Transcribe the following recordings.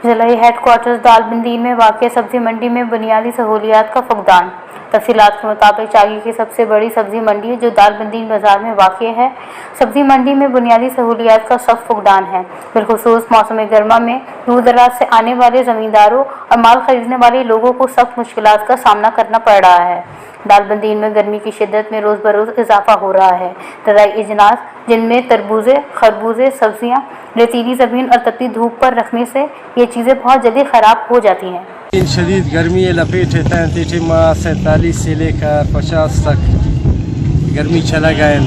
ضلعی head quarter Dalbandin میں واقع سبزی منڈی میں بنیادی سہولیات کا فقدان۔ تفصیلات کے مطابق چاگی کی سب سے بڑی سبزی منڈی جو دالبندین بازار میں واقع ہے، سبزی منڈی میں بنیادی سہولیات کا سخت فقدان ہے۔ بالخصوص موسم گرما میں دور دراز سے آنے والے زمینداروں اور مال خریدنے والے لوگوں کو سخت مشکلات کا سامنا کرنا پڑ رہا ہے۔ دالبندین میں گرمی کی شدت میں روز بروز اضافہ ہو رہا ہے۔ زرعی اجناس جن میں تربوزے، خربوزے، سبزیاں ریتیلی زمین اور تپتی دھوپ پر رکھنے سے یہ چیزیں بہت جلدی خراب ہو جاتی ہیں۔ شدید گرمی ہے، لپیٹ ہے 33 ماہ 47 سے لے کر 50 تک گرمی چلا گئے،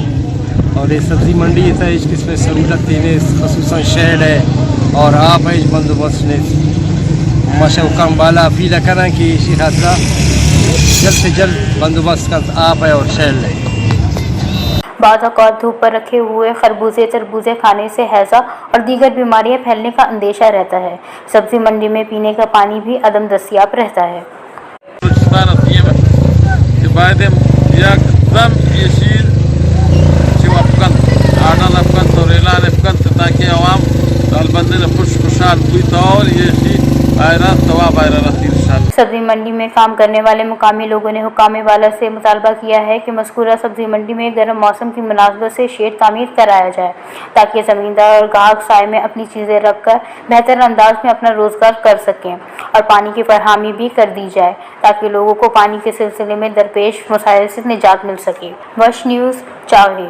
اور یہ سبزی منڈی ہے اس قسم سہولت ہے، خصوصاً شیڈ ہے اور آپ ہے بندوبست نے ماشاء کم بالا اپیل کریں کہ اسی حادثہ جلد سے جلد بندوبست کا آپ ہے اور شیڈ ہے۔ بعض اوقات دھوپ پر رکھے ہوئے خربوزے تربوزے کھانے سے ہیضہ اور دیگر بیماریاں پھیلنے کا اندیشہ رہتا ہے۔ سبزی منڈی میں پینے کا پانی بھی عدم دستیاب رہتا ہے۔ تاکہ عوام دالبندی نے خوشحال ہوئی تو اور یہ سبزی منڈی میں کام کرنے والے مقامی لوگوں نے حکام والا سے مطالبہ کیا ہے کہ مذکورہ سبزی منڈی میں گرم موسم کی مناسبت سے شیڈ تعمیر کرایا جائے تاکہ زمیندار اور گاہک سائے میں اپنی چیزیں رکھ کر بہتر انداز میں اپنا روزگار کر سکیں، اور پانی کی فراہمی بھی کر دی جائے تاکہ لوگوں کو پانی کے سلسلے میں درپیش مسائل سے نجات مل سکے۔ وش نیوز، چاغی۔